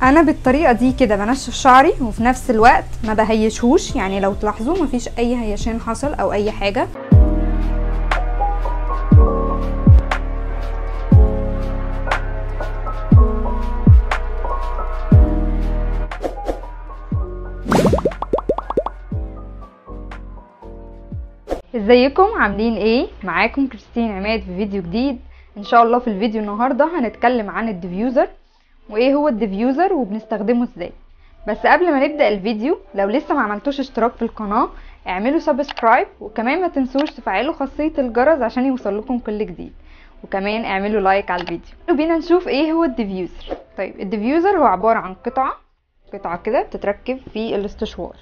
انا بالطريقه دي كده بنشف شعري وفي نفس الوقت ما بهيشهوش، يعني لو تلاحظوا مفيش اي هيشان حصل او اي حاجه. ازيكم عاملين ايه؟ معاكم كريستين عماد في فيديو جديد. ان شاء الله في الفيديو النهارده هنتكلم عن الديفيوزر وايه هو الديفيوزر وبنستخدمه ازاي. بس قبل ما نبدأ الفيديو، لو لسه ما عملتوش اشتراك في القناة اعملوا سبسكرايب، وكمان ما تنسوش تفعلوا خاصية الجرس عشان يوصلكم كل جديد، وكمان اعملوا لايك على الفيديو. بينا نشوف ايه هو الديفيوزر. طيب الديفيوزر هو عبارة عن قطعة كده بتتركب في الاستشوار.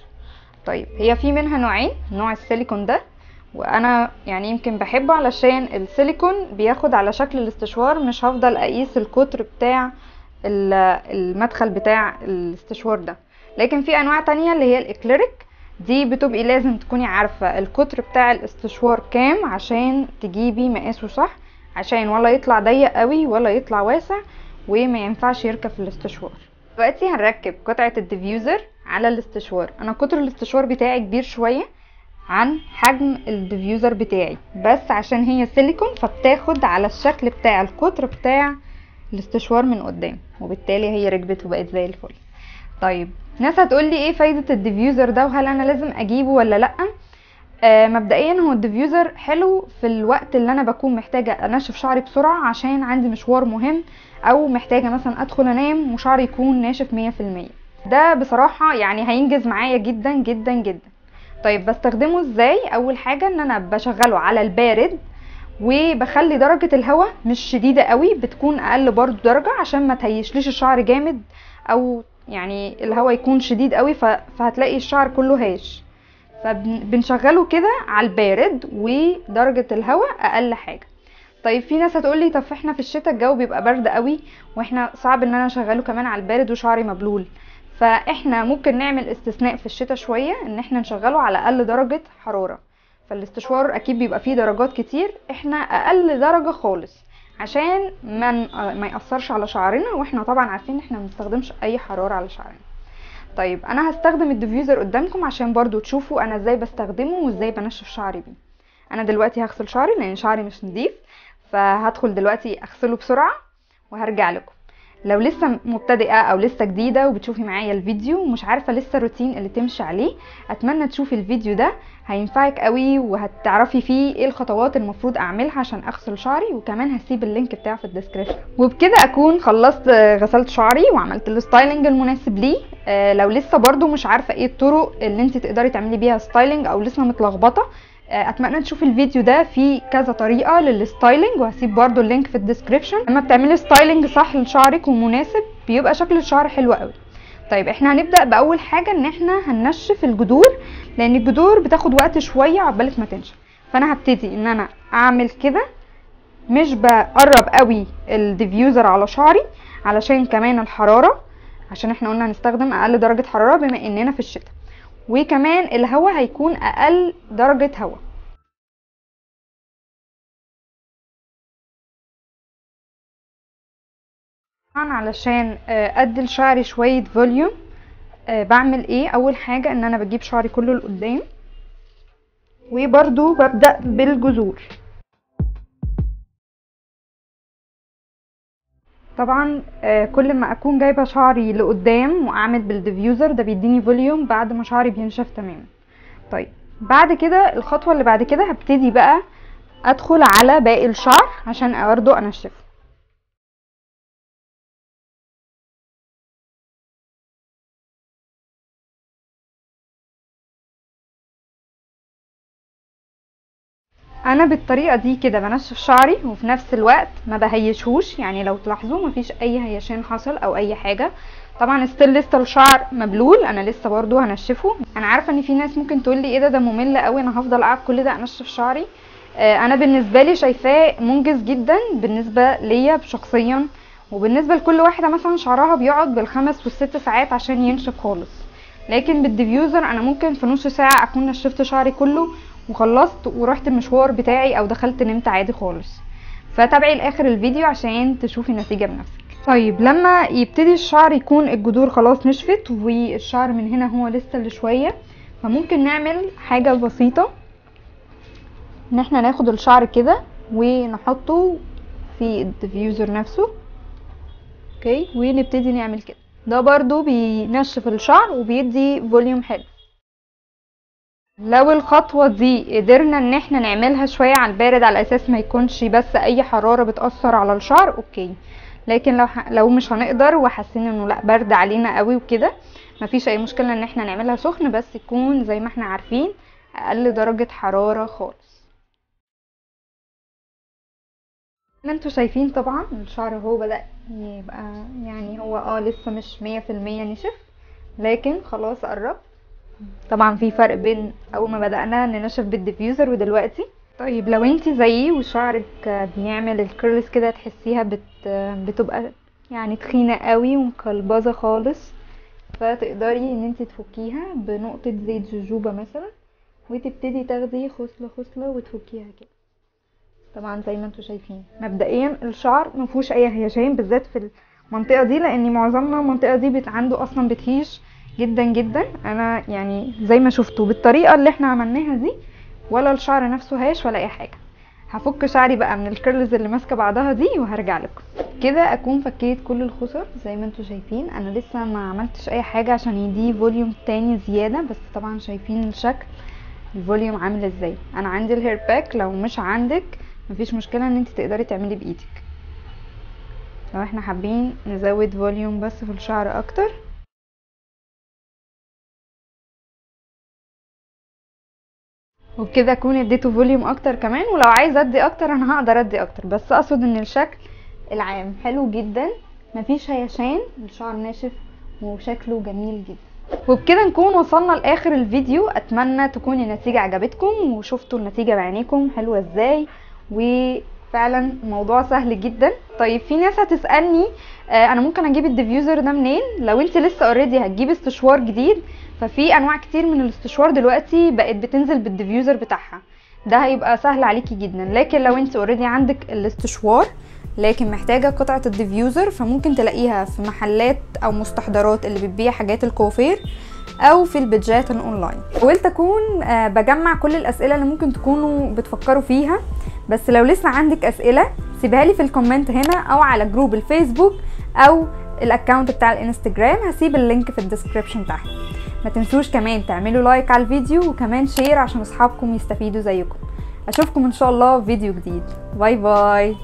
طيب هي في منها نوعين، نوع السيليكون ده وانا يعني يمكن بحبه علشان السيليكون بياخد على شكل الاستشوار، مش هفضل اقيس القطر بتاع المدخل بتاع الاستشوار ده. لكن في انواع تانية اللي هي الاكليريك، دي بتبقي لازم تكوني عارفة القطر بتاع الاستشوار كام عشان تجيبي مقاسه صح، عشان ولا يطلع ضيق قوي ولا يطلع واسع وما ينفعش يركب في الاستشوار. دلوقتي هنركب قطعة الديفيوزر على الاستشوار. انا قطر الاستشوار بتاعي كبير شوية عن حجم الديفيوزر بتاعي، بس عشان هي سيليكون فبتاخد على الشكل بتاع القطر بتاع الاستشوار من قدام، وبالتالي هي ركبت وبقت زي الفل. طيب ناس هتقولي ايه فايدة الديفيوزر ده وهل انا لازم اجيبه ولا لا؟ مبدئيا هو الديفيوزر حلو في الوقت اللي انا بكون محتاجة انشف شعري بسرعة عشان عندي مشوار مهم، او محتاجة مثلا ادخل انام وشعري يكون ناشف 100%. ده بصراحة يعني هينجز معايا جدا جدا جدا. طيب بستخدمه ازاي؟ اول حاجة ان انا بشغله على البارد، وبخلي درجة الهواء مش شديدة قوي، بتكون اقل برضو درجة عشان ما تهيشليش الشعر جامد، او يعني الهواء يكون شديد قوي فهتلاقي الشعر كله هاش. فبنشغله كده على البارد ودرجة الهواء اقل حاجة. طيب في ناس هتقولي طب احنا في الشتاء الجو بيبقى برد قوي واحنا صعب ان انا اشغله كمان على البارد وشعري مبلول. فاحنا ممكن نعمل استثناء في الشتاء شوية، ان احنا نشغله على اقل درجة حرارة. فالاستشوار اكيد بيبقى فيه درجات كتير، احنا اقل درجة خالص عشان ما يأثرش على شعرنا، واحنا طبعا عارفين احنا مبنستخدمش اي حرارة على شعرنا. طيب انا هستخدم الديفيوزر قدامكم عشان برضو تشوفوا انا ازاي بستخدمه وازاي بنشف شعري بيه. انا دلوقتي هغسل شعري لان شعري مش نضيف، فهدخل دلوقتي اغسله بسرعة وهرجع لكم. لو لسه مبتدئة او لسه جديدة وبتشوفي معايا الفيديو ومش عارفة لسه الروتين اللي تمشي عليه، اتمنى تشوفي الفيديو ده، هينفعك قوي وهتعرفي فيه ايه الخطوات المفروض اعملها عشان اغسل شعري، وكمان هسيب اللينك بتاعه في الديسكريبشن. وبكده اكون خلصت غسلت شعري وعملت الستايلنج المناسب ليه. لو لسه برضو مش عارفة ايه الطرق اللي انت تقدري تعملي بيها ستايلنج او لسه متلخبطة، اتمنى تشوفي الفيديو ده فيه كذا طريقه للستايلنج، وهسيب برضو اللينك في الديسكريبشن. لما بتعملي ستايلنج صح لشعرك ومناسب بيبقى شكل الشعر حلو قوي. طيب احنا هنبدا باول حاجه ان احنا هننشف الجذور، لان الجذور بتاخد وقت شويه عقبال ما تنشف. فانا هبتدي ان انا اعمل كده، مش بقرب قوي الديفيوزر على شعري علشان كمان الحراره، عشان احنا قلنا هنستخدم اقل درجه حراره بما اننا في الشتاء، وكمان الهواء هيكون اقل درجه هواء. طبعا علشان ادي لشعري شويه فوليوم، بعمل ايه؟ اول حاجه ان انا بجيب شعري كله لقدام، وبرده ببدا بالجذور. طبعا كل ما اكون جايبه شعري لقدام واعمل بالديفيوزر ده بيديني فوليوم بعد ما شعري بينشف تماما. طيب بعد كده الخطوه اللي بعد كده هبتدي بقى ادخل على باقي الشعر عشان برضه انشفه. انا بالطريقه دي كده بنشف شعري وفي نفس الوقت ما بهيشهوش، يعني لو تلاحظوا مفيش اي هيشان حصل او اي حاجه. طبعا ستيل لسه الشعر مبلول، انا لسه برضو هنشفه. انا عارفه ان في ناس ممكن تقول لي ايه ده ممل قوي، انا هفضل قاعد كل ده انشف شعري. انا بالنسبه لي شايفاه منجز جدا بالنسبه ليا شخصيا، وبالنسبه لكل واحده مثلا شعرها بيقعد بالخمس والست ساعات عشان ينشف خالص. لكن بالديفيوزر انا ممكن في نص ساعه اكون نشفت شعري كله وخلصت ورحت المشوار بتاعي او دخلت نمت عادي خالص. فتابعي لاخر الفيديو عشان تشوفي النتيجه بنفسك. طيب لما يبتدي الشعر يكون الجذور خلاص نشفت والشعر من هنا هو لسه اللي شويه، فممكن نعمل حاجه بسيطه، ان احنا ناخد الشعر كده ونحطه في الديفيوزر نفسه. اوكي، ونبتدي نعمل كده. ده برضو بينشف الشعر وبيدي فوليوم حلو. لو الخطوة دي قدرنا ان احنا نعملها شوية على البارد على اساس ما يكونش بس اي حرارة بتأثر على الشعر، اوكي. لكن لو مش هنقدر وحاسين انه لا برد علينا قوي وكده، مفيش اي مشكلة ان احنا نعملها سخن، بس يكون زي ما احنا عارفين اقل درجة حرارة خالص. ما انتوا شايفين طبعا الشعر هو بدأ يبقى يعني هو لسه مش 100% نشف، لكن خلاص قرب. طبعا في فرق بين اول ما بدأنا ننشف بالديفيوزر ودلوقتي. طيب لو انتي زيي وشعرك بيعمل الكيرلز كده، تحسيها بتبقى يعني تخينة قوي ومقلبظة خالص، فتقدري ان انتي تفكيها بنقطة زيت جوجوبا مثلا، وتبتدي تاخدي خصلة خصلة وتفكيها كده. طبعا زي ما انتوا شايفين مبدئيا الشعر مفيهوش اي هيشان، بالذات في المنطقه دي، لان معظمنا المنطقه دي عنده اصلا بتهيش جدا جدا. انا يعني زي ما شفتوا بالطريقه اللي احنا عملناها دي، ولا الشعر نفسه هاش ولا اي حاجه. هفك شعري بقى من الكيرلز اللي ماسكه بعضها دي وهرجع لكم. كده اكون فكيت كل الخصر زي ما انتوا شايفين. انا لسه ما عملتش اي حاجه عشان يديه فوليوم تاني زياده، بس طبعا شايفين الشكل الفوليوم عامل ازاي. انا عندي الهير باك، لو مش عندك مفيش مشكلة ان انت تقدري تعملي بايدك لو احنا حابين نزود فوليوم بس في الشعر اكتر. وبكده اكون اديته فوليوم اكتر كمان، ولو عايزه ادي اكتر انا هقدر ادي اكتر، بس اقصد ان الشكل العام حلو جدا، مفيش هيشان، الشعر ناشف وشكله جميل جدا. وبكده نكون وصلنا لاخر الفيديو. اتمنى تكون النتيجة عجبتكم وشفتوا النتيجة بعينيكم حلوة ازاي، وفعلا الموضوع سهل جدا. طيب في ناس هتسألني انا ممكن اجيب الديفيوزر ده منين؟ لو انت لسه اوريدي هتجيب استشوار جديد، ففي انواع كتير من الاستشوار دلوقتي بقت بتنزل بالديفيوزر بتاعها، ده هيبقى سهل عليكي جدا. لكن لو انت اوريدي عندك الاستشوار لكن محتاجة قطعة الديفيوزر، فممكن تلاقيها في محلات او مستحضرات اللي بتبيع حاجات الكوافير او في البيدجات الاونلاين. حاولت اكون بجمع كل الاسئله اللي ممكن تكونوا بتفكروا فيها، بس لو لسه عندك اسئله سيبها لي في الكومنت هنا او على جروب الفيسبوك او الاكونت بتاع الانستجرام، هسيب اللينك في الديسكريبشن تحت. ما تنسوش كمان تعملوا لايك على الفيديو وكمان شير عشان اصحابكم يستفيدوا زيكم. اشوفكم ان شاء الله في فيديو جديد. باي باي.